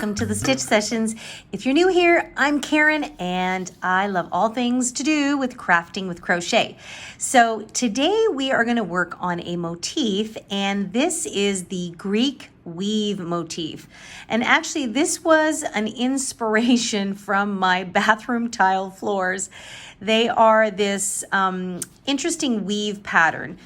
welcome to the Stitch Sessions. If you're new here, I'm Karen and I love all things to do with crafting with crochet. So today we are going to work on a motif, and this is the Greek weave motif. And actually this was an inspiration from my bathroom tile floors. They are this interesting weave pattern.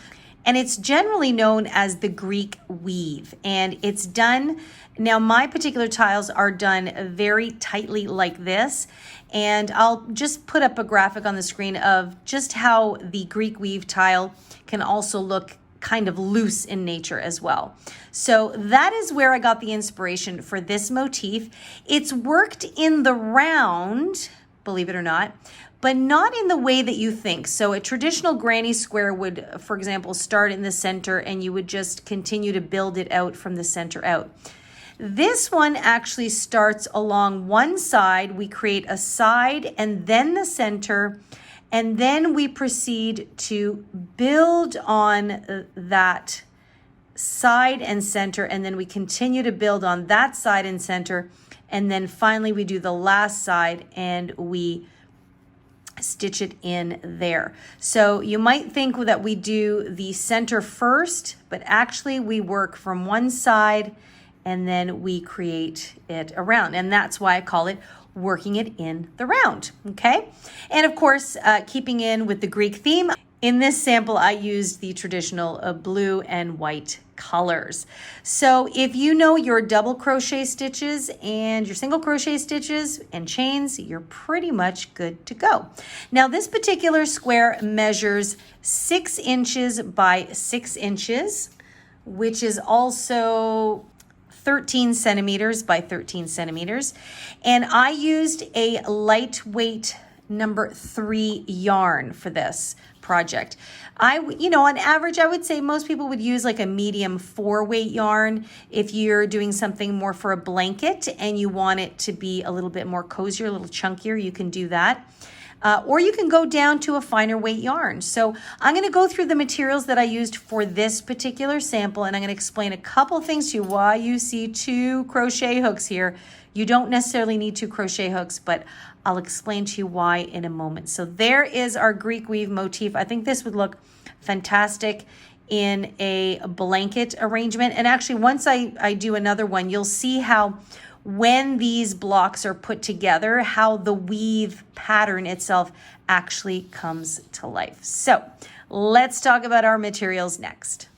And it's generally known as the Greek weave, and it's done, now my particular tiles are done very tightly like this, and I'll just put up a graphic on the screen of just how the Greek weave tile can also look kind of loose in nature as well. So that is where I got the inspiration for this motif. It's worked in the round, believe it or not, but not in the way that you think. So a traditional granny square would, for example, start in the center and you would just continue to build it out from the center out. This one actually starts along one side. We create a side and then the center, and then we proceed to build on that side and center, and then we continue to build on that side and center, and then finally we do the last side and we stitch it in there. So you might think that we do the center first, but actually we work from one side and then we create it around. And that's why I call it working it in the round, okay? And of course, keeping in with the Greek theme, in this sample, I used the traditional blue and white colors. So if you know your double crochet stitches and your single crochet stitches and chains, you're pretty much good to go. Now this particular square measures 6 inches by 6 inches, which is also 13 centimeters by 13 centimeters. And I used a lightweight number 3 yarn for this project. On average, I would say most people would use like a medium 4-weight yarn. If you're doing something more for a blanket and you want it to be a little bit more cozier, a little chunkier, you can do that. Or you can go down to a finer weight yarn. So I'm going to go through the materials that I used for this particular sample, and I'm going to explain a couple things to you why you see 2 crochet hooks here. You don't necessarily need 2 crochet hooks, but I'll explain to you why in a moment. So there is our Greek weave motif. I think this would look fantastic in a blanket arrangement. And actually, once I do another one, you'll see how when these blocks are put together, how the weave pattern itself actually comes to life. So let's talk about our materials next.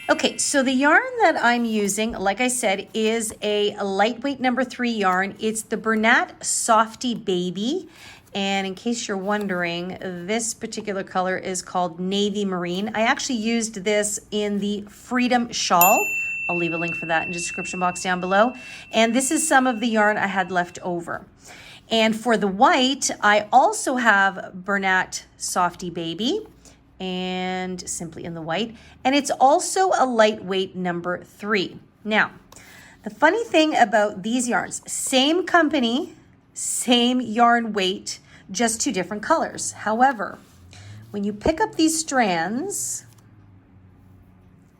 Okay, so the yarn that I'm using, like I said, is a lightweight number 3 yarn. It's the Bernat Softy Baby. And in case you're wondering, this particular color is called Navy Marine. I actually used this in the Freedom Shawl. I'll leave a link for that in the description box down below. And this is some of the yarn I had left over. And for the white, I also have Bernat Softy Baby, and simply in the white. And it's also a lightweight number 3. Now, the funny thing about these yarns, same company, same yarn weight, just 2 different colors. However, when you pick up these strands,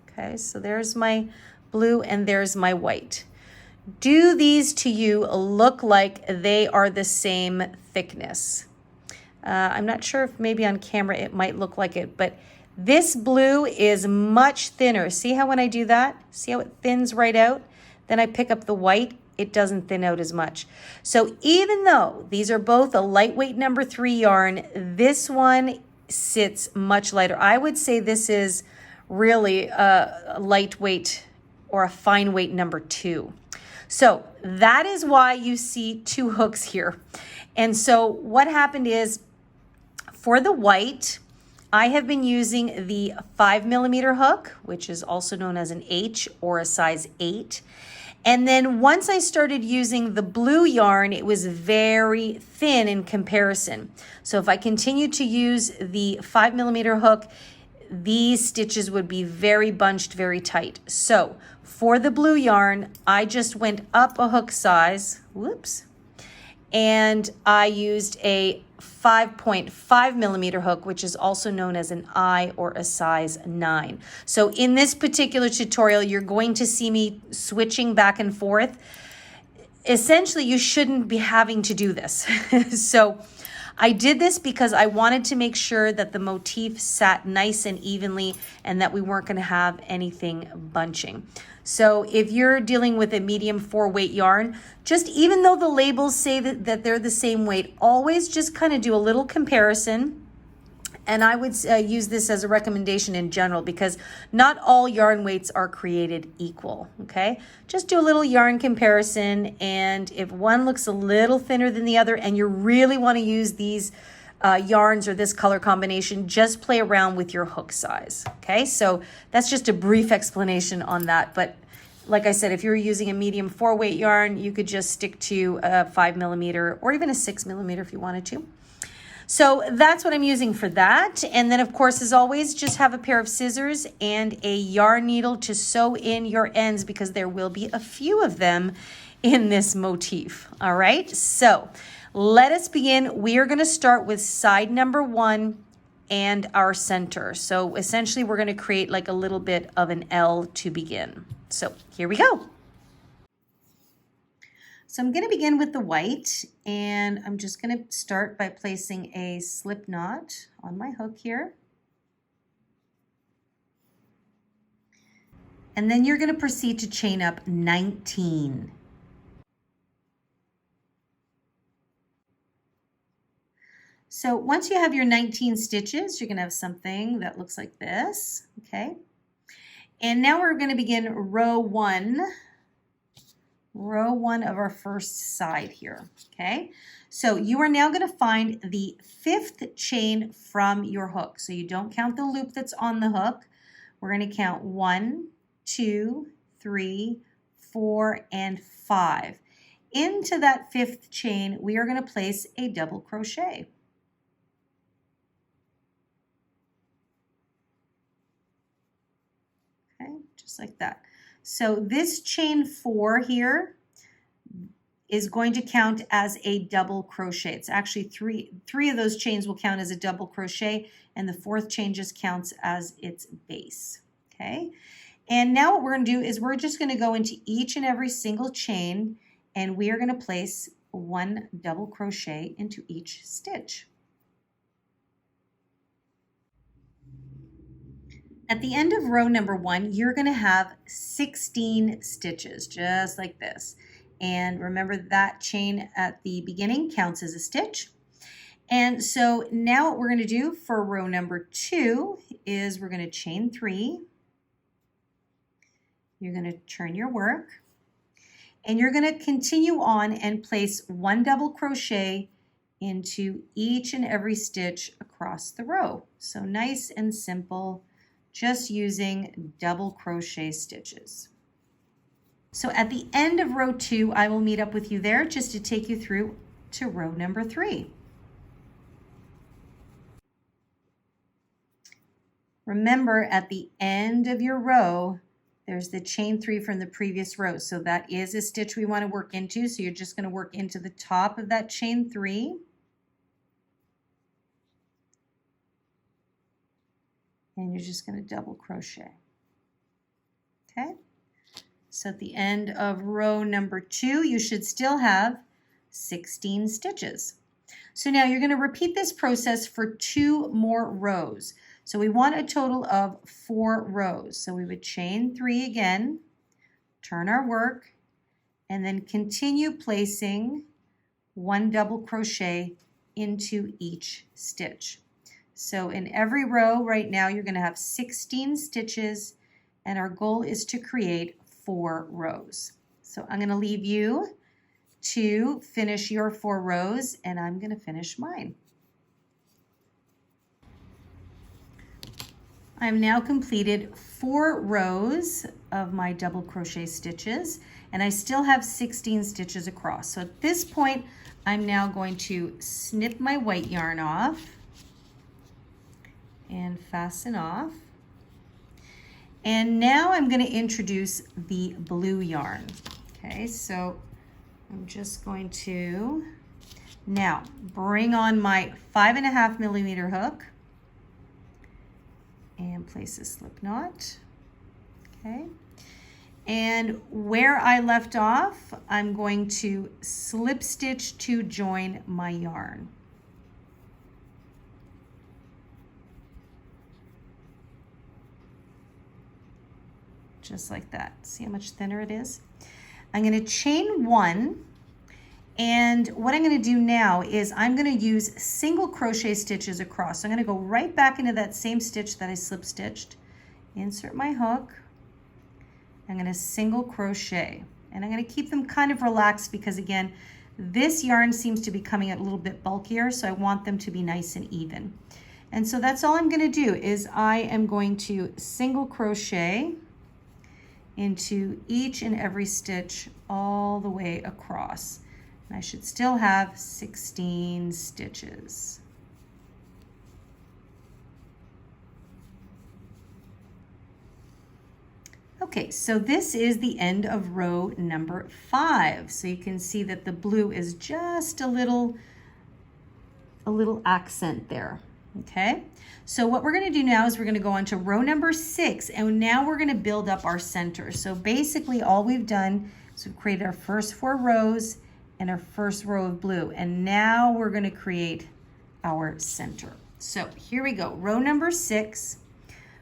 okay, so there's my blue and there's my white. Do these to you look like they are the same thickness? I'm not sure if maybe on camera it might look like it, but this blue is much thinner. See how when I do that, see how it thins right out? Then I pick up the white, it doesn't thin out as much. So even though these are both a lightweight number 3 yarn, this one sits much lighter. I would say this is really a lightweight or a fine weight number 2. So that is why you see 2 hooks here. And so what happened is, for the white, I have been using the 5mm hook, which is also known as an H or a size 8. And then once I started using the blue yarn, it was very thin in comparison. So if I continued to use the 5mm hook, these stitches would be very bunched, very tight. So for the blue yarn, I just went up a hook size, and I used a 5.5mm hook, which is also known as an I or a size 9. So in this particular tutorial, you're going to see me switching back and forth. essentially you shouldn't be having to do this. So I did this because I wanted to make sure that the motif sat nice and evenly and that we weren't going to have anything bunching. So if you're dealing with a medium 4 weight yarn, just even though the labels say that they're the same weight, always just kind of do a little comparison. And I would use this as a recommendation in general because not all yarn weights are created equal, okay? Just do a little yarn comparison, and if one looks a little thinner than the other and you really want to use these yarns or this color combination, just play around with your hook size, okay? So that's just a brief explanation on that. But like I said, if you're using a medium 4 weight yarn, you could just stick to a 5 millimeter or even a 6 millimeter if you wanted to. So that's what I'm using for that. And then of course, as always, just have a pair of scissors and a yarn needle to sew in your ends because there will be a few of them in this motif. All right, so let us begin. We are going to start with side number 1 and our center. So essentially we're going to create like a little bit of an L to begin. So here we go. So I'm going to begin with the white, and I'm just going to start by placing a slip knot on my hook here. And then you're going to proceed to chain up 19. So once you have your 19 stitches, you're going to have something that looks like this, okay? And now we're going to begin row 1 of our first side here, okay? So you are now going to find the 5th chain from your hook. So you don't count the loop that's on the hook. We're going to count 1, 2, 3, 4, and 5. Into that 5th chain, we are going to place a double crochet. Okay, just like that. So this chain 4 here is going to count as a double crochet. It's actually three of those chains will count as a double crochet, and the 4th chain just counts as its base. Okay, and now what we're going to do is we're just going to go into each and every single chain, and we are going to place 1 double crochet into each stitch. At the end of row number 1, you're going to have 16 stitches, just like this. And remember that chain at the beginning counts as a stitch. And so now what we're going to do for row number 2 is we're going to chain 3. You're going to turn your work. And you're going to continue on and place 1 double crochet into each and every stitch across the row. So nice and simple, just using double crochet stitches. So at the end of row 2, I will meet up with you there just to take you through to row number 3. Remember, at the end of your row, there's the chain 3 from the previous row. So that is a stitch we want to work into. So you're just going to work into the top of that chain 3. And you're just going to double crochet. Okay, so at the end of row number 2, you should still have 16 stitches. So now you're going to repeat this process for 2 more rows. So we want a total of 4 rows. So we would chain 3 again, turn our work, and then continue placing 1 double crochet into each stitch. So in every row right now, you're going to have 16 stitches, and our goal is to create 4 rows. So I'm going to leave you to finish your 4 rows, and I'm going to finish mine. I've now completed 4 rows of my double crochet stitches, and I still have 16 stitches across. So at this point, I'm now going to snip my white yarn off and fasten off. And now I'm going to introduce the blue yarn. Okay, so I'm just going to now bring on my 5.5 millimeter hook and place a slip knot. Okay, And where I left off, I'm going to slip stitch to join my yarn. Just like that. See how much thinner it is? I'm going to chain 1, and what I'm going to do now is I'm going to use single crochet stitches across. So I'm going to go right back into that same stitch that I slip stitched, insert my hook, I'm going to single crochet, and I'm going to keep them kind of relaxed because again, this yarn seems to be coming out a little bit bulkier, so I want them to be nice and even. And so that's all I'm going to do is I am going to single crochet into each and every stitch all the way across. And I should still have 16 stitches. Okay, so this is the end of row number 5. So you can see that the blue is just a little accent there. Okay, so what we're going to do now is we're going to go on to row number 6, and now we're going to build up our center. So basically all we've done is we've created our first 4 rows and our first row of blue, and now we're going to create our center. So here we go, row number 6.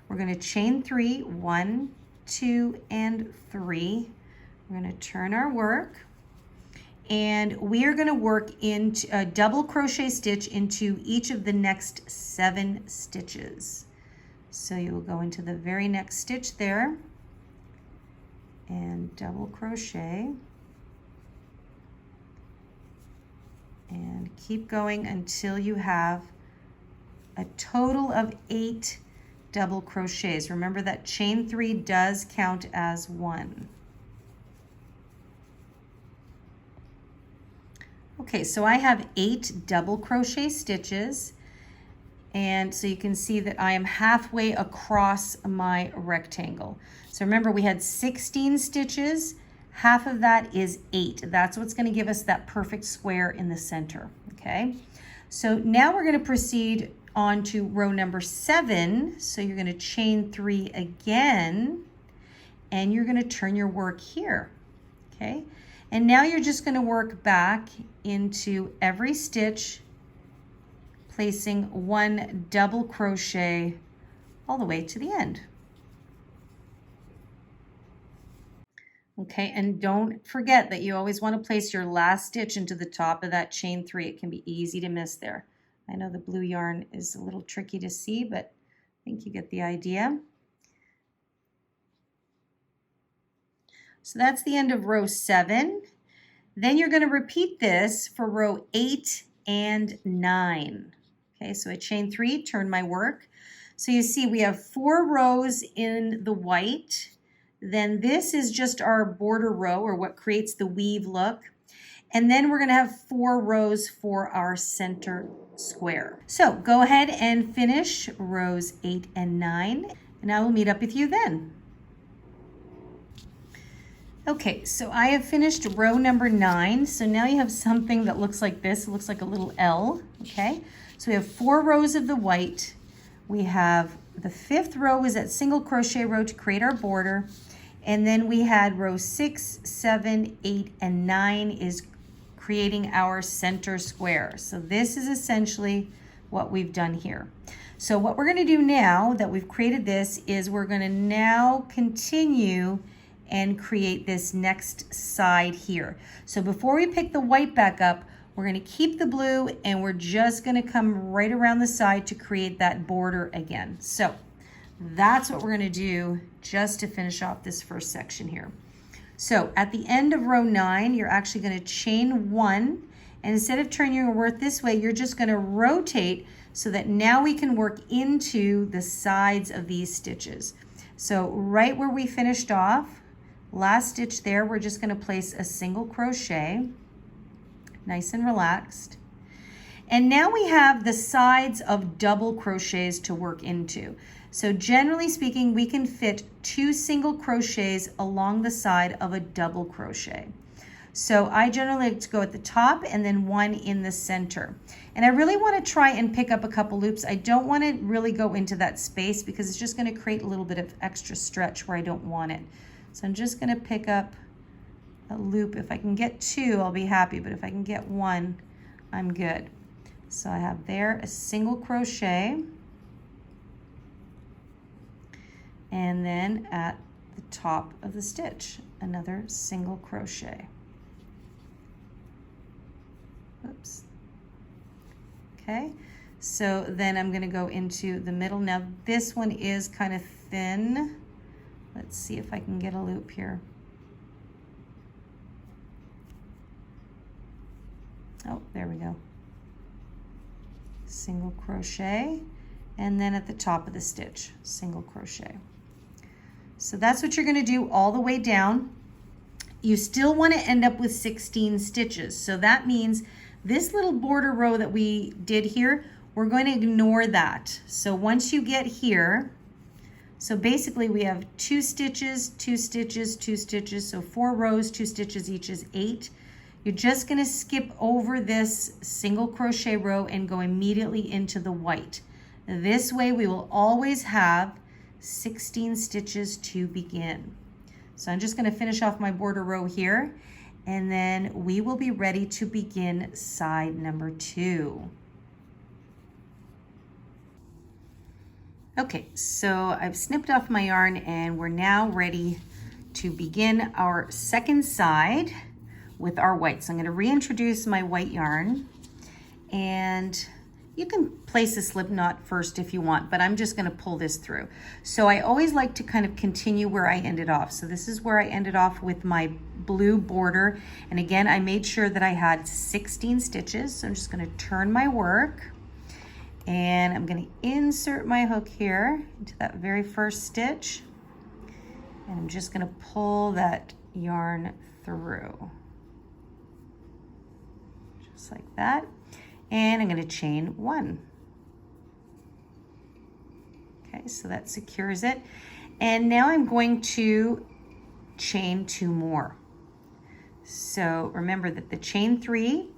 We're going to chain 3, 1, 2, and 3. We're going to turn our work, and we are going to work into a double crochet stitch into each of the next 7 stitches. So you will go into the very next stitch there and double crochet and keep going until you have a total of 8 double crochets. Remember that chain 3 does count as 1. Okay, so I have 8 double crochet stitches, and so you can see that I am halfway across my rectangle. So remember, we had 16 stitches, half of that is 8. That's what's going to give us that perfect square in the center. Okay, so now we're going to proceed on to row number 7. So you're going to chain 3 again, and you're going to turn your work here. Okay, and now you're just going to work back into every stitch, placing 1 double crochet all the way to the end. Okay, and don't forget that you always want to place your last stitch into the top of that chain 3. It can be easy to miss there. I know the blue yarn is a little tricky to see, but I think you get the idea. So that's the end of row 7. Then you're going to repeat this for row 8 and 9. Okay, so I chain 3, turn my work. So you see we have 4 rows in the white. Then this is just our border row, or what creates the weave look. And then we're going to have 4 rows for our center square. So go ahead and finish rows 8 and 9, and I will meet up with you then. Okay, so I have finished row number 9. So now you have something that looks like this. It looks like a little L, okay? So we have 4 rows of the white. We have the 5th row is that single crochet row to create our border. And then we had row 6, 7, 8, and 9 is creating our center square. So this is essentially what we've done here. So what we're going to do now that we've created this is we're going to now continue and create this next side here. So before we pick the white back up, we're going to keep the blue, and we're just going to come right around the side to create that border again. So that's what we're going to do just to finish off this first section here. So at the end of row 9, you're actually going to chain 1, and instead of turning your work this way, you're just going to rotate so that now we can work into the sides of these stitches. So right where we finished off, last stitch there, we're just going to place a single crochet, nice and relaxed. And now we have the sides of double crochets to work into. So generally speaking, we can fit 2 single crochets along the side of a double crochet. So I generally like to go at the top and then 1 in the center. And I really want to try and pick up a couple loops. I don't want to really go into that space because it's just going to create a little bit of extra stretch where I don't want it. So I'm just gonna pick up a loop. If I can get 2, I'll be happy, but if I can get 1, I'm good. So I have there a single crochet, and then at the top of the stitch, another single crochet. Oops. Okay, so then I'm gonna go into the middle. Now this one is kind of thin. Let's see if I can get a loop here. Oh, there we go. Single crochet, and then at the top of the stitch, single crochet. So that's what you're gonna do all the way down. You still wanna end up with 16 stitches. So that means this little border row that we did here, we're going to ignore that. So once you get here, so basically we have 2 stitches, 2 stitches, 2 stitches, so 4 rows, 2 stitches each is 8. You're just gonna skip over this single crochet row and go immediately into the white. This way we will always have 16 stitches to begin. So I'm just gonna finish off my border row here, and then we will be ready to begin side number 2. Okay, so I've snipped off my yarn and we're now ready to begin our second side with our white. So I'm going to reintroduce my white yarn, and you can place a slip knot first if you want, but I'm just going to pull this through. So I always like to kind of continue where I ended off. So this is where I ended off with my blue border, and again I made sure that I had 16 stitches. So I'm just going to turn my work, and I'm going to insert my hook here into that very first stitch, and I'm just going to pull that yarn through. Just like that. And I'm going to chain 1. Okay, so that secures it. And now I'm going to chain 2 more. So remember that the chain 3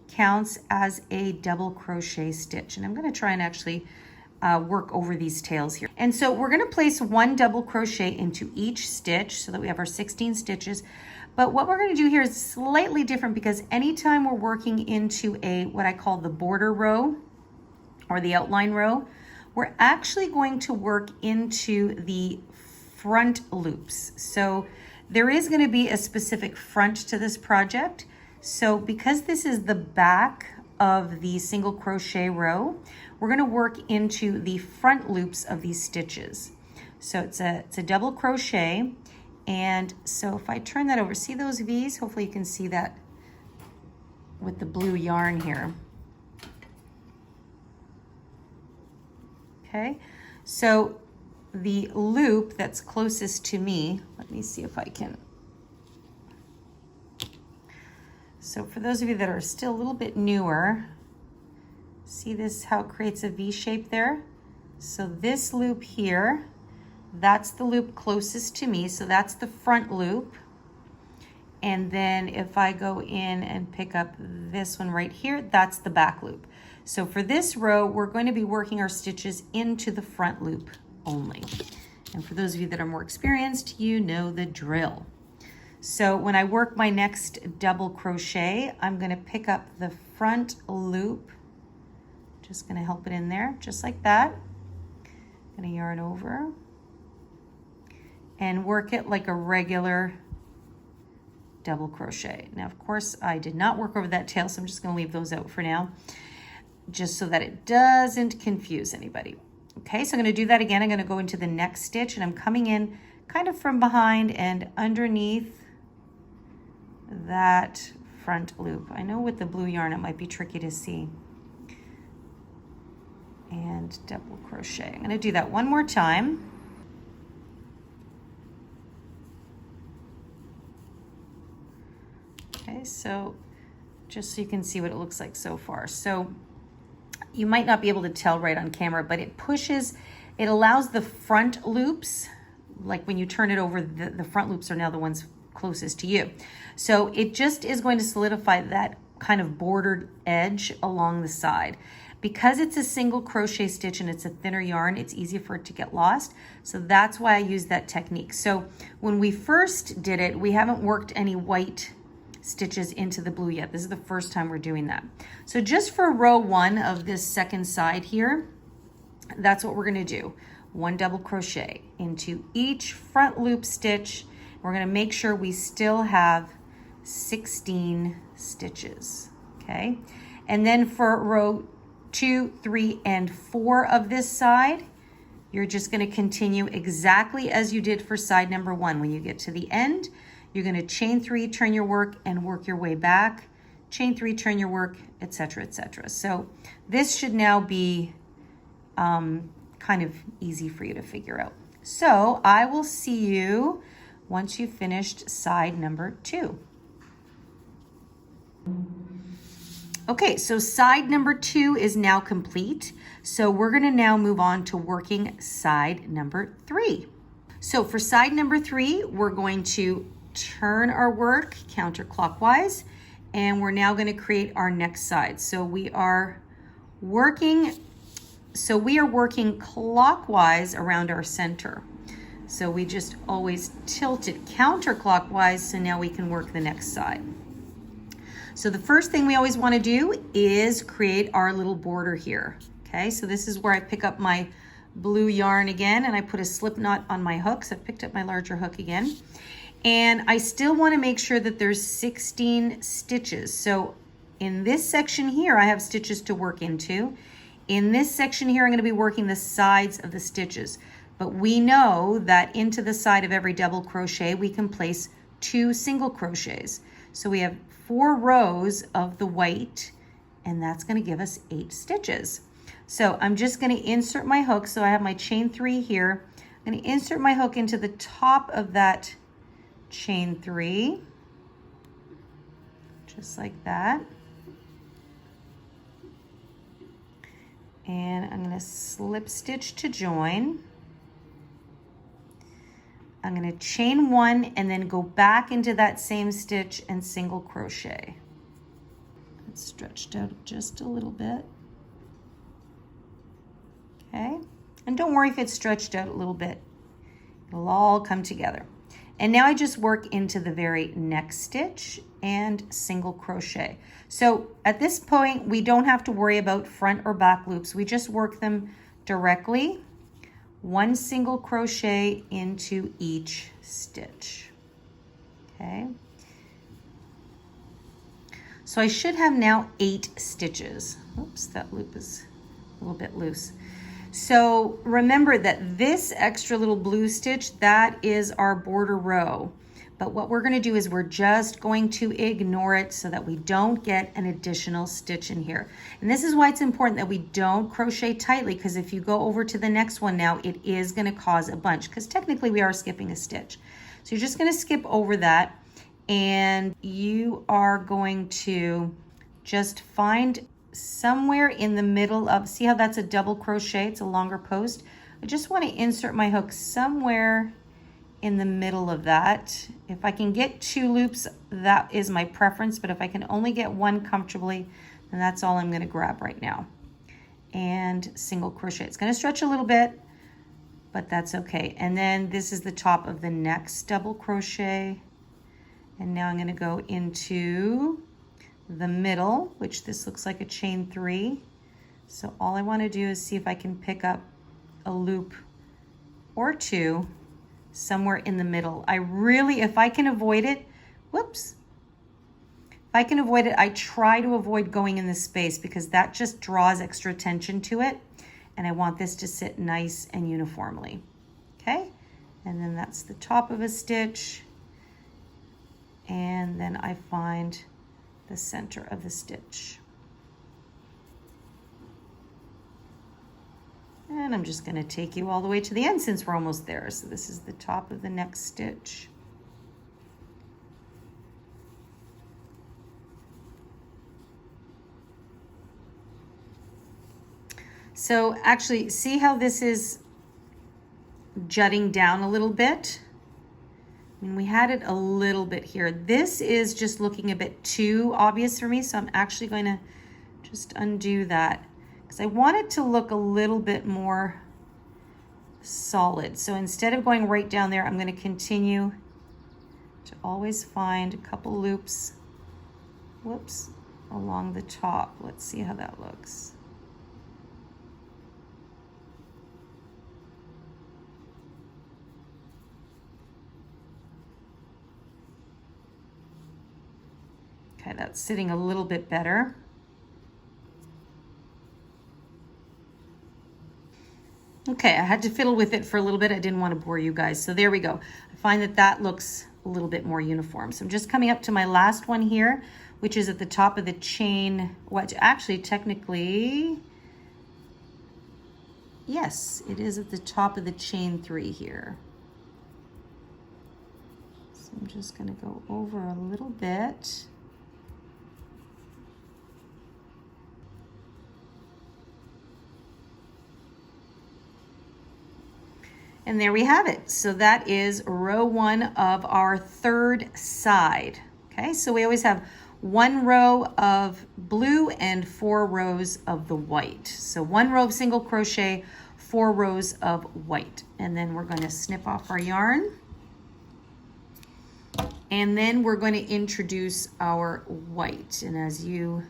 counts as a double crochet stitch. And I'm going to try and actually work over these tails here. And so we're going to place 1 double crochet into each stitch so that we have our 16 stitches. But what we're going to do here is slightly different, because anytime we're working into a what I call the border row or the outline row, we're actually going to work into the front loops. So there is going to be a specific front to this project. So because this is the back of the single crochet row, we're going to work into the front loops of these stitches. So it's a double crochet. And so if I turn that over, see those V's? Hopefully you can see that with the blue yarn here. Okay, so the loop that's closest to me, let me see if I can. So for those of you that are still a little bit newer, see this, how it creates a V shape there? So this loop here, that's the loop closest to me, so that's the front loop. And then if I go in and pick up this one right here, that's the back loop. So for this row, we're going to be working our stitches into the front loop only. And for those of you that are more experienced, you know the drill. So when I work my next double crochet, I'm going to pick up the front loop. Just going to help it in there, just like that. Going to yarn over and work it like a regular double crochet. Now, of course, I did not work over that tail, so I'm just going to leave those out for now, just so that it doesn't confuse anybody. Okay, so I'm going to do that again. I'm going to go into the next stitch, and I'm coming in kind of from behind and underneath that front loop. I know with the blue yarn it might be tricky to see. And double crochet. I'm going to do that one more time. Okay, so just so you can see what it looks like so far. So you might not be able to tell right on camera, but it pushes, it allows the front loops, like when you turn it over, the front loops are now the ones closest to you. So it just is going to solidify that kind of bordered edge along the side. Because it's a single crochet stitch and it's a thinner yarn, it's easy for it to get lost. So that's why I use that technique. So when we first did it, we haven't worked any white stitches into the blue yet. This is the first time we're doing that. So just for row 1 of this second side here, that's what we're gonna do. 1 double crochet into each front loop stitch. We're gonna make sure we still have 16 stitches, okay? And then for row 2, 3, and 4 of this side, you're just gonna continue exactly as you did for side number 1. When you get to the end, you're gonna chain 3, turn your work, and work your way back. Chain 3, turn your work, etc., etc. So this should now be kind of easy for you to figure out. So I will see you once you've finished side number 2. Okay, so side number 2 is now complete. So we're gonna now move on to working side number 3. So for side number 3, we're going to turn our work counterclockwise, and we're now gonna create our next side. So we are working clockwise around our center. So we just always tilt it counterclockwise, so now we can work the next side. So the first thing we always want to do is create our little border here. Okay, so this is where I pick up my blue yarn again, and I put a slip knot on my hook. So I've picked up my larger hook again. And I still want to make sure that there's 16 stitches. So in this section here, I have stitches to work into. In this section here, I'm going to be working the sides of the stitches. But we know that into the side of every double crochet, we can place 2 single crochets. So we have 4 rows of the white, and that's going to give us 8 stitches. So I'm just going to insert my hook. So I have my chain 3 here. I'm going to insert my hook into the top of that chain 3, just like that. And I'm going to slip stitch to join. I'm going to chain 1 and then go back into that same stitch and single crochet. It's stretched out just a little bit. Okay, and don't worry if it's stretched out a little bit. It'll all come together. And now I just work into the very next stitch and single crochet. So at this point, we don't have to worry about front or back loops. We just work them directly. 1 single crochet into each stitch. Okay. So I should have now 8 stitches. Oops, that loop is a little bit loose. So remember that this extra little blue stitch, that is our border row. But what we're going to do is we're just going to ignore it so that we don't get an additional stitch in here. And this is why it's important that we don't crochet tightly, because if you go over to the next one now, it is going to cause a bunch, because technically we are skipping a stitch. So you're just going to skip over that, and you are going to just find somewhere in the middle of, see how that's a double crochet, it's a longer post. I just want to insert my hook somewhere in the middle of that. If I can get 2 loops, that is my preference, but if I can only get 1 comfortably, then that's all I'm going to grab right now. And single crochet. It's going to stretch a little bit, but that's okay. And then this is the top of the next double crochet. And now I'm going to go into the middle, which this looks like a chain 3. So all I want to do is see if I can pick up a loop or 2 somewhere in the middle. I really, if I can avoid it, whoops. If I can avoid it, I try to avoid going in this space, because that just draws extra attention to it. And I want this to sit nice and uniformly. Okay. And then that's the top of a stitch. And then I find the center of the stitch. And I'm just going to take you all the way to the end since we're almost there. So this is the top of the next stitch. So actually, see how this is jutting down a little bit? I mean, we had it a little bit here. This is just looking a bit too obvious for me, so I'm actually going to just undo that. because I want it to look a little bit more solid. So instead of going right down there, I'm going to continue to always find a couple loops, whoops, along the top. Let's see how that looks. Okay, that's sitting a little bit better. Okay, I had to fiddle with it for a little bit. I didn't want to bore you guys. So there we go. I find that that looks a little bit more uniform. So I'm just coming up to my last one here, which is at the top of the chain. What actually technically, yes, it is at the top of the chain 3 here. So I'm just going to go over a little bit. And there we have it. So that is row 1 of our 3rd side. Okay, so we always have 1 row of blue and 4 rows of the white. So 1 row of single crochet, 4 rows of white. And then we're going to snip off our yarn. And then we're going to introduce our white. And as you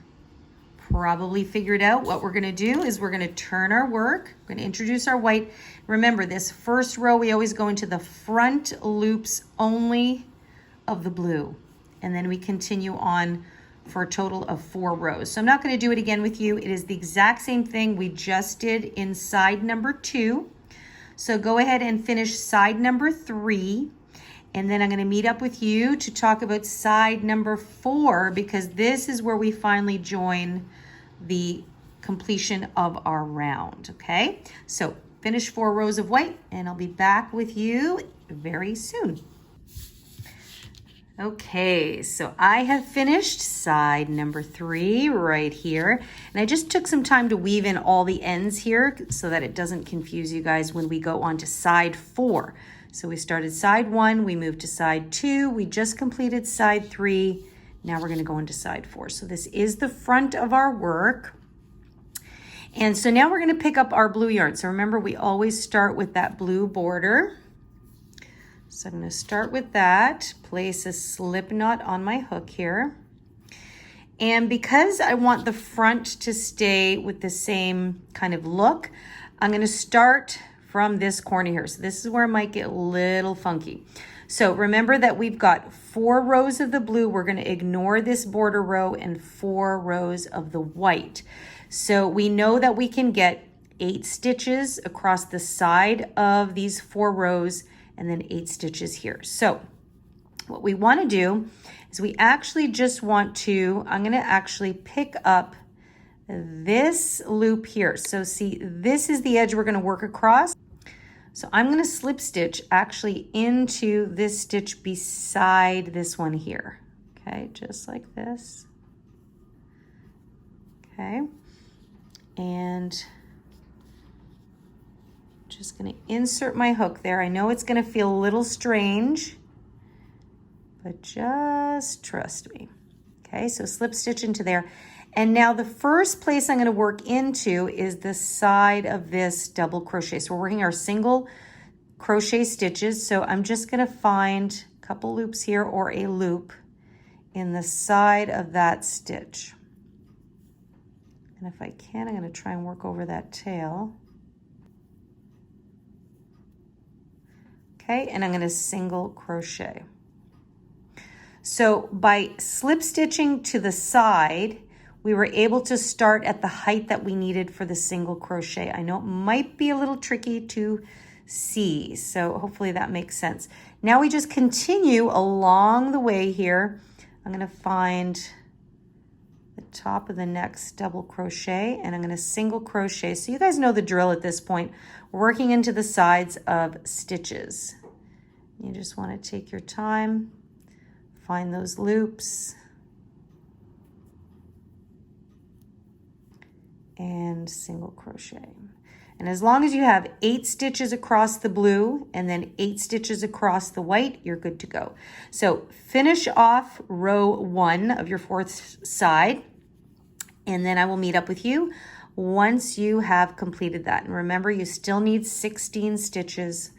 probably figured out, what we're going to do is we're going to turn our work. We're going to introduce our white. Remember, this first row, we always go into the front loops only of the blue. And then we continue on for a total of 4 rows. So I'm not going to do it again with you. It is the exact same thing we just did in side number 2. So go ahead and finish side number 3. And then I'm going to meet up with you to talk about side number 4, because this is where we finally join the completion of our round, okay? So finish 4 rows of white, and I'll be back with you very soon. Okay, so I have finished side number 3 right here, and I just took some time to weave in all the ends here so that it doesn't confuse you guys when we go on to side 4. So we started side 1, we moved to side 2, we just completed side 3, now we're going to go into side 4. So this is the front of our work. And so now we're going to pick up our blue yarn. So remember, we always start with that blue border. So I'm going to start with that, place a slip knot on my hook here. And because I want the front to stay with the same kind of look, I'm going to start from this corner here. So this is where it might get a little funky. So remember that we've got 4 rows of the blue. We're going to ignore this border row and 4 rows of the white. So we know that we can get 8 stitches across the side of these 4 rows and then 8 stitches here. So what we want to do is we actually just want to, I'm going to actually pick up this loop here. So see, this is the edge we're going to work across. So I'm going to slip stitch actually into this stitch beside this one here. Okay, just like this. Okay, and just going to insert my hook there. I know it's going to feel a little strange, but just trust me. Okay, so slip stitch into there. And now the first place I'm going to work into is the side of this double crochet. So we're working our single crochet stitches. So I'm just going to find a couple loops here or a loop in the side of that stitch. And if I can, I'm going to try and work over that tail. Okay, and I'm going to single crochet. So by slip stitching to the side, we were able to start at the height that we needed for the single crochet. I know it might be a little tricky to see, so hopefully that makes sense. Now we just continue along the way here. I'm going to find the top of the next double crochet, and I'm going to single crochet. So you guys know the drill at this point. We're working into the sides of stitches. You just want to take your time, find those loops, and single crochet. And as long as you have 8 stitches across the blue and then 8 stitches across the white, you're good to go. So finish off row 1 of your 4th side, and then I will meet up with you once you have completed that. And remember, you still need 16 stitches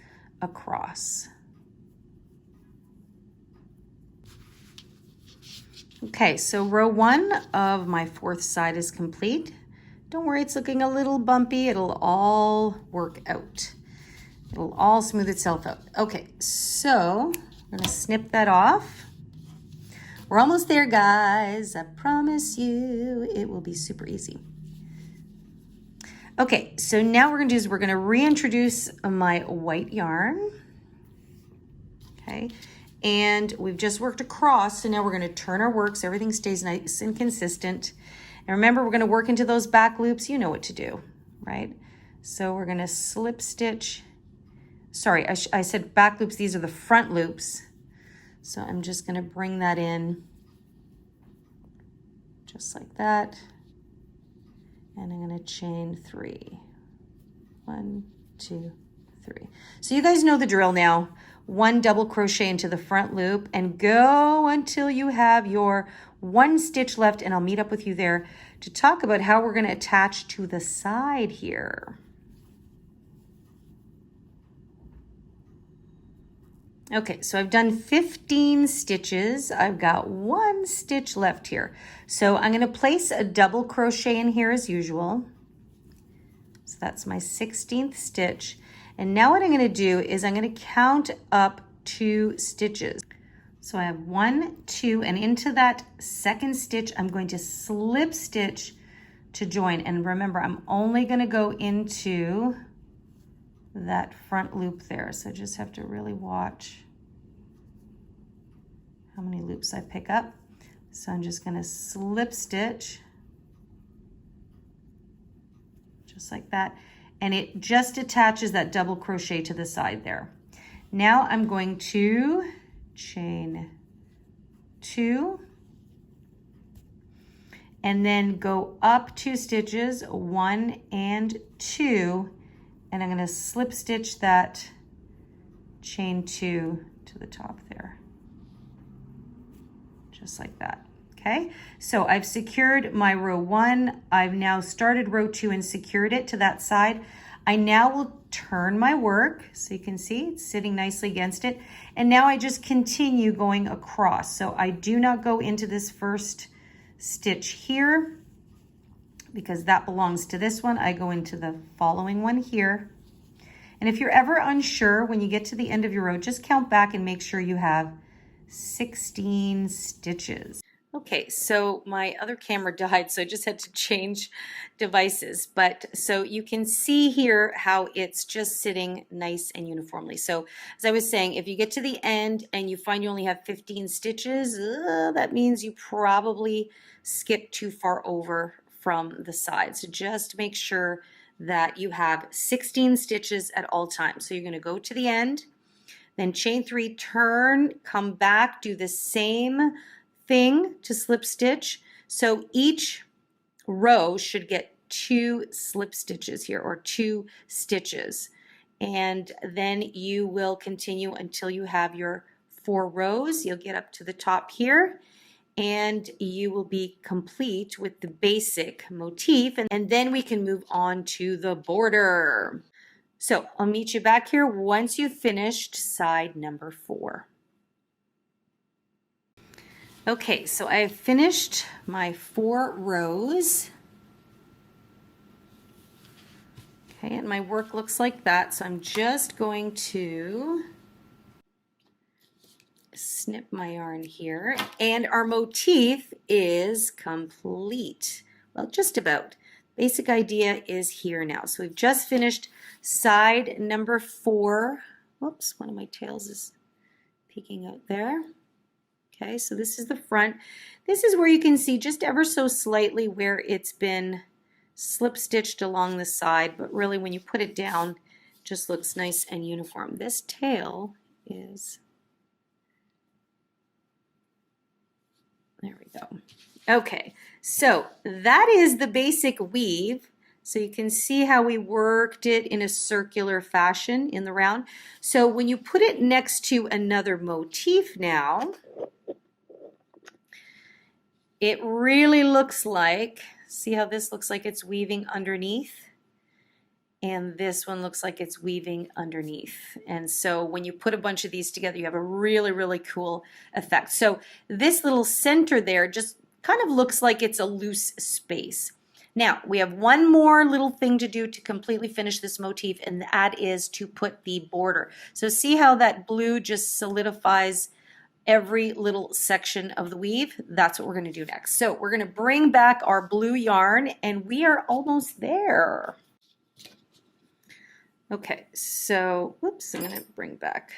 across. Okay, so row 1 of my 4th side is complete. Don't worry, it's looking a little bumpy. It'll all work out. It'll all smooth itself out. Okay, so I'm gonna snip that off. We're almost there, guys. I promise you it will be super easy. Okay, so now what we're gonna do is we're gonna reintroduce my white yarn. Okay, and we've just worked across, so now we're gonna turn our work so everything stays nice and consistent. And remember, we're gonna work into those back loops. You know what to do, right? So we're gonna slip stitch. Sorry, I said back loops. These are the front loops. So I'm just gonna bring that in just like that. And I'm gonna chain 3. 1, 2, 3. So you guys know the drill now. 1 double crochet into the front loop and go until you have your 1 stitch left, and I'll meet up with you there to talk about how we're gonna attach to the side here. Okay, so I've done 15 stitches. I've got 1 stitch left here. So I'm gonna place a double crochet in here as usual. So that's my 16th stitch. And now what I'm gonna do is I'm gonna count up 2 stitches. So I have 1, 2, and into that 2nd stitch, I'm going to slip stitch to join. And remember, I'm only gonna go into that front loop there. So just have to really watch how many loops I pick up. So I'm just gonna slip stitch just like that. And it just attaches that double crochet to the side there. Now I'm going to chain 2 and then go up 2 stitches, 1 and 2, and I'm going to slip stitch that chain 2 to the top there, just like that. Okay, so I've secured my row 1. I've now started row 2 and secured it to that side. I now will turn my work, so you can see it's sitting nicely against it. And now I just continue going across. So I do not go into this first stitch here because that belongs to this one. I go into the following one here. And if you're ever unsure, when you get to the end of your row, just count back and make sure you have 16 stitches. Okay, so my other camera died, so I just had to change devices. But so you can see here how it's just sitting nice and uniformly. So as I was saying, if you get to the end and you find you only have 15 stitches, that means you probably skipped too far over from the side. So just make sure that you have 16 stitches at all times. So you're going to go to the end, then chain 3, turn, come back, do the same thing to slip stitch. So each row should get 2 slip stitches here, or 2 stitches, and then you will continue until you have your 4 rows. You'll get up to the top here and you will be complete with the basic motif, and then we can move on to the border. So I'll meet you back here once you've finished side number 4. Okay, so I've finished my 4 rows. Okay, and my work looks like that. So I'm just going to snip my yarn here. And our motif is complete. Well, just about. Basic idea is here now. So we've just finished side number 4. Whoops, one of my tails is peeking out there. Okay, so this is the front. This is where you can see just ever so slightly where it's been slip stitched along the side, but really when you put it down, it just looks nice and uniform. This tail is, there we go. Okay, so that is the basic weave. So you can see how we worked it in a circular fashion in the round. So when you put it next to another motif now, it really looks like See how this looks like it's weaving underneath? And this one looks like it's weaving underneath. And so when you put a bunch of these together, you have a really, really cool effect. So this little center there just kind of looks like it's a loose space. Now we have one more little thing to do to completely finish this motif, and that is to put the border. So see how that blue just solidifies every little section of the weave? That's what we're going to do next. So we're going to bring back our blue yarn, and we are almost there. Okay, so whoops, I'm going to bring back.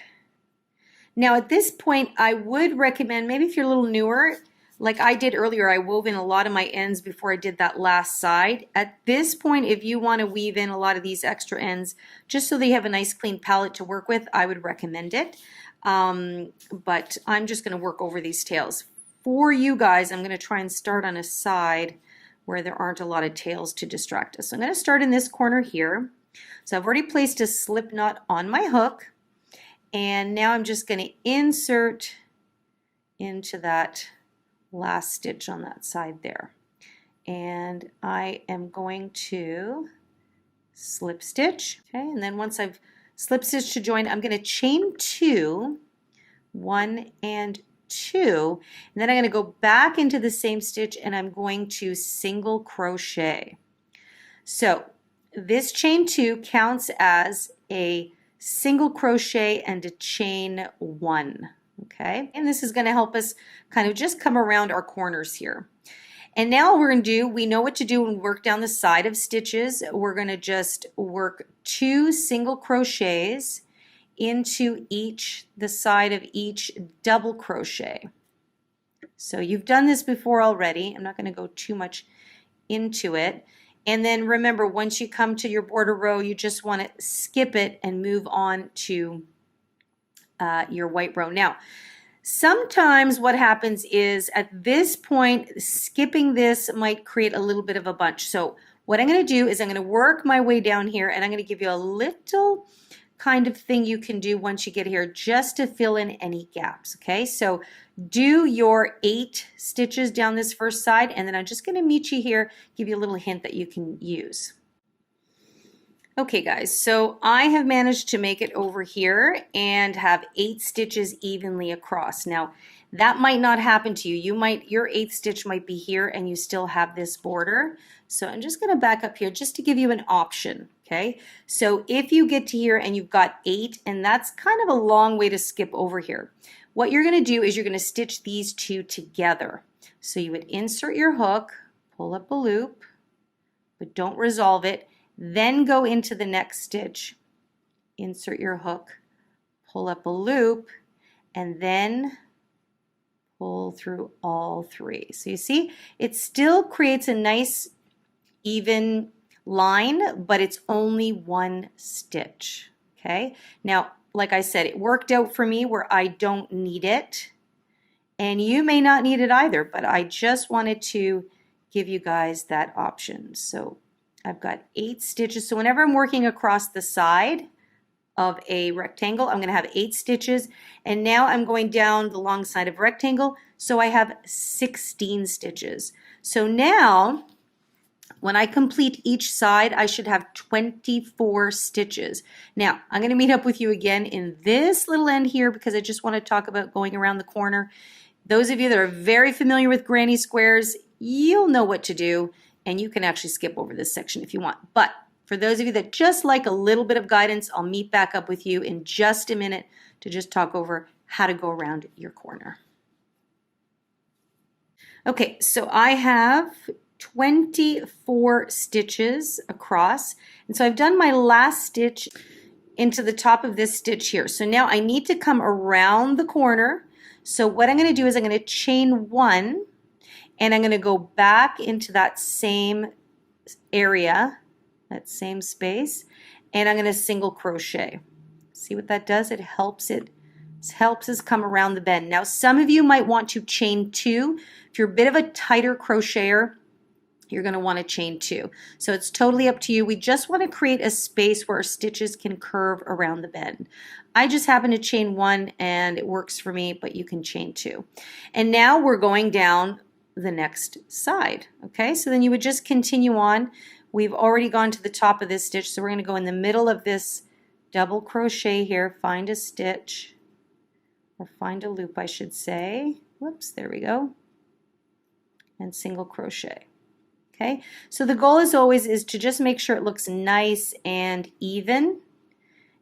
Now at this point, I would recommend, maybe if you're a little newer, like I did earlier, I wove in a lot of my ends before I did that last side. At this point, if you want to weave in a lot of these extra ends, just so they have a nice clean palette to work with, I would recommend it. But I'm just going to work over these tails. For you guys, I'm going to try and start on a side where there aren't a lot of tails to distract us. So I'm going to start in this corner here. So I've already placed a slip knot on my hook, and now I'm just going to insert into that last stitch on that side there. And I am going to slip stitch, okay, and then once I've slip stitch to join, I'm going to chain 2, 1 and 2, and then I'm going to go back into the same stitch and I'm going to single crochet. So this chain 2 counts as a single crochet and a chain 1, okay, and this is going to help us kind of just come around our corners here. And now what we're going to do, we know what to do when we work down the side of stitches. We're going to just work 2 single crochets into the side of each double crochet. So you've done this before already. I'm not going to go too much into it. And then remember, once you come to your border row, you just want to skip it and move on to your white row. Now, sometimes what happens is at this point, skipping this might create a little bit of a bunch. So what I'm going to do is I'm going to work my way down here, and I'm going to give you a little kind of thing you can do once you get here just to fill in any gaps. Okay, so do your 8 stitches down this first side, and then I'm just going to meet you here, give you a little hint that you can use. Okay guys, so I have managed to make it over here and have 8 stitches evenly across. Now that might not happen to you. Your 8th stitch might be here and you still have this border. So I'm just going to back up here just to give you an option. Okay, so if you get to here and you've got 8, and that's kind of a long way to skip over here, what you're going to do is you're going to stitch these 2 together. So you would insert your hook, pull up a loop, but don't resolve it. Then go into the next stitch, insert your hook, pull up a loop, and then pull through all 3. So you see, it still creates a nice even line, but it's only 1 stitch. Okay, now like I said, it worked out for me where I don't need it, and you may not need it either, but I just wanted to give you guys that option. So I've got 8 stitches. So whenever I'm working across the side of a rectangle, I'm going to have 8 stitches. And now I'm going down the long side of a rectangle. So I have 16 stitches. So now when I complete each side, I should have 24 stitches. Now I'm going to meet up with you again in this little end here because I just want to talk about going around the corner. Those of you that are very familiar with granny squares, you'll know what to do. And you can actually skip over this section if you want. But for those of you that just like a little bit of guidance, I'll meet back up with you in just a minute to just talk over how to go around your corner. Okay, so I have 24 stitches across. And so I've done my last stitch into the top of this stitch here. So now I need to come around the corner. So what I'm going to do is I'm going to chain 1. And I'm going to go back into that same area, that same space, and I'm going to single crochet. See what that does? It helps us come around the bend. Now some of you might want to chain 2. If you're a bit of a tighter crocheter, you're going to want to chain 2. So it's totally up to you. We just want to create a space where our stitches can curve around the bend. I just happen to chain 1 and it works for me, but you can chain 2. And now we're going down the next side. Okay, so then you would just continue on. We've already gone to the top of this stitch, so we're going to go in the middle of this double crochet here, find a stitch, or find a loop I should say. Whoops, there we go. And single crochet. Okay, so the goal as always is to just make sure it looks nice and even,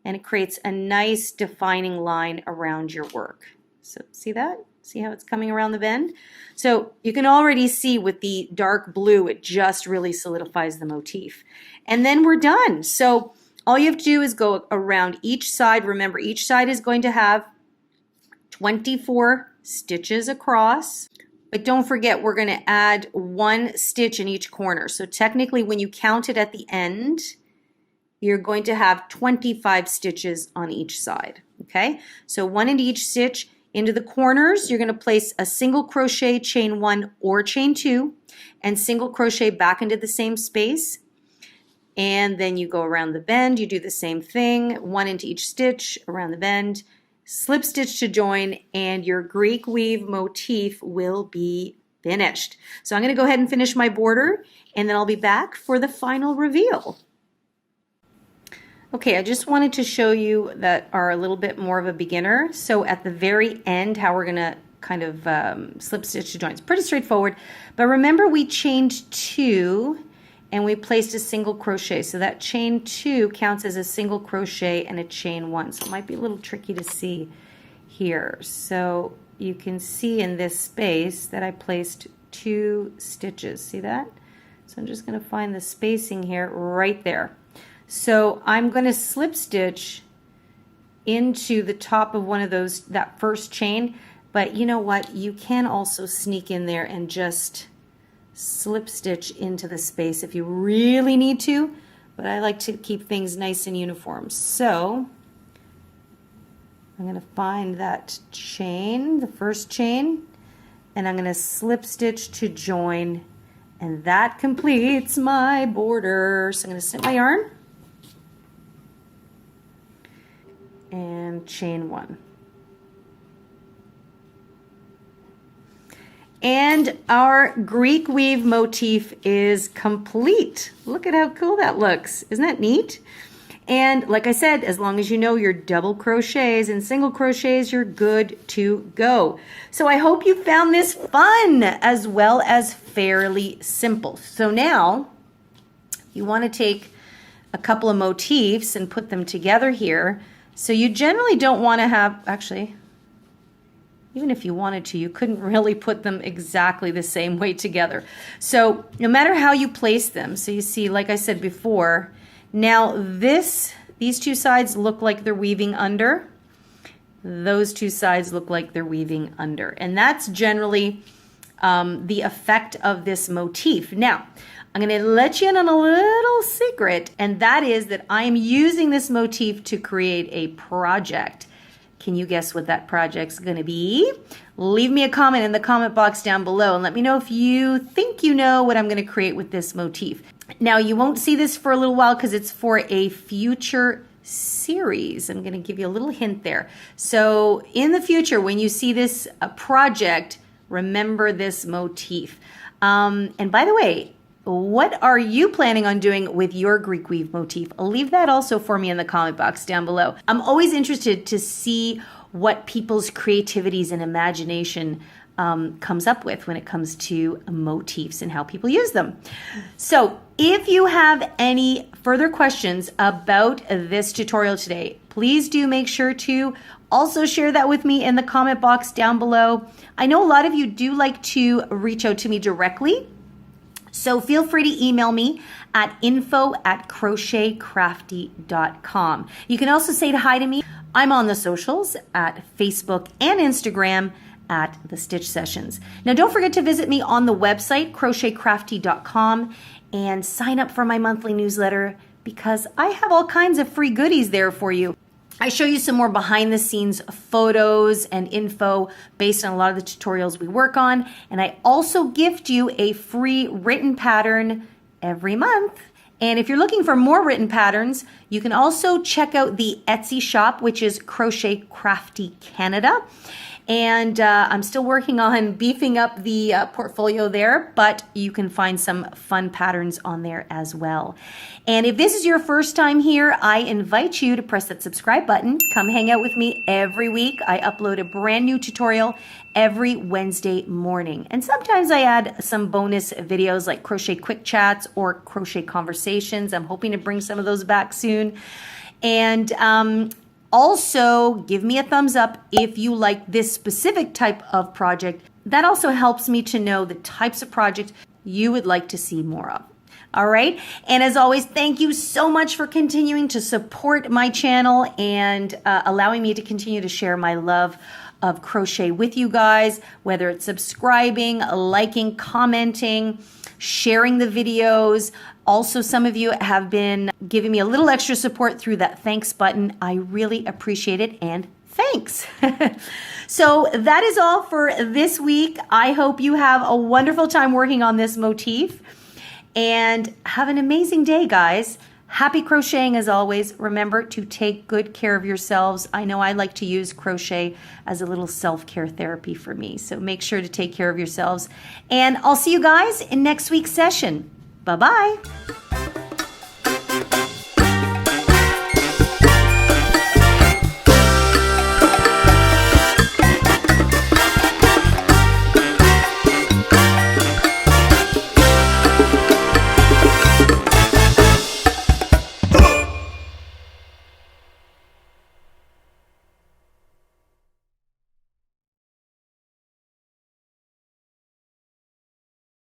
and it creates a nice defining line around your work. So see that? See how it's coming around the bend? So you can already see with the dark blue, it just really solidifies the motif. And then we're done. So all you have to do is go around each side. Remember, each side is going to have 24 stitches across. But don't forget, we're going to add 1 stitch in each corner. So technically, when you count it at the end, you're going to have 25 stitches on each side. Okay? So 1 into each stitch. Into the corners, you're going to place a single crochet, chain 1 or chain 2, and single crochet back into the same space. And then you go around the bend, you do the same thing, 1 into each stitch around the bend, slip stitch to join, and your Greek weave motif will be finished. So I'm going to go ahead and finish my border, and then I'll be back for the final reveal. Okay, I just wanted to show you that are a little bit more of a beginner. So at the very end, how we're going to kind of slip stitch to join. It's pretty straightforward. But remember, we chained 2 and we placed a single crochet. So that chain 2 counts as a single crochet and a chain 1. So it might be a little tricky to see here. So you can see in this space that I placed 2 stitches. See that? So I'm just going to find the spacing here right there. So I'm going to slip stitch into the top of one of those, that first chain, but you know what? You can also sneak in there and just slip stitch into the space if you really need to, but I like to keep things nice and uniform. So I'm going to find that chain, the first chain, and I'm going to slip stitch to join, and that completes my border. So I'm going to snip my yarn and chain 1. And our Greek weave motif is complete. Look at how cool that looks. Isn't that neat? And like I said, as long as you know your double crochets and single crochets, you're good to go. So I hope you found this fun as well as fairly simple. So now you want to take a couple of motifs and put them together here. So you generally don't want to have, actually, even if you wanted to, you couldn't really put them exactly the same way together. So no matter how you place them, so you see, like I said before, now these 2 sides look like they're weaving under. Those 2 sides look like they're weaving under. And that's generally the effect of this motif. Now, I'm going to let you in on a little secret, and that is that I am using this motif to create a project. Can you guess what that project's going to be? Leave me a comment in the comment box down below and let me know if you think you know what I'm going to create with this motif. Now, you won't see this for a little while because it's for a future series. I'm going to give you a little hint there. So in the future, when you see this project, remember this motif. And by the way, what are you planning on doing with your Greek weave motif? Leave that also for me in the comment box down below. I'm always interested to see what people's creativities and imagination comes up with when it comes to motifs and how people use them. So if you have any further questions about this tutorial today, please do make sure to also share that with me in the comment box down below. I know a lot of you do like to reach out to me directly. So feel free to email me at info@crochetcrafty.com. You can also say hi to me. I'm on the socials at Facebook and Instagram at The Stitch Sessions. Now don't forget to visit me on the website, crochetcrafty.com, and sign up for my monthly newsletter because I have all kinds of free goodies there for you. I show you some more behind the scenes photos and info based on a lot of the tutorials we work on. And I also gift you a free written pattern every month. And if you're looking for more written patterns, you can also check out the Etsy shop, which is Crochet Crafty Canada. And I'm still working on beefing up the portfolio there, but you can find some fun patterns on there as well. And if this is your first time here, I invite you to press that subscribe button. Come hang out with me every week. I upload a brand new tutorial every Wednesday morning. And sometimes I add some bonus videos like crochet quick chats or crochet conversations. I'm hoping to bring some of those back soon. And also, give me a thumbs up if you like this specific type of project. That also helps me to know the types of projects you would like to see more of. All right. And as always, thank you so much for continuing to support my channel and allowing me to continue to share my love of crochet with you guys, whether it's subscribing, liking, commenting, sharing the videos. Also, some of you have been giving me a little extra support through that thanks button. I really appreciate it, and thanks. So that is all for this week. I hope you have a wonderful time working on this motif, and have an amazing day, guys. Happy crocheting as always. Remember to take good care of yourselves. I know I like to use crochet as a little self-care therapy for me, so make sure to take care of yourselves. And I'll see you guys in next week's session. Bye-bye.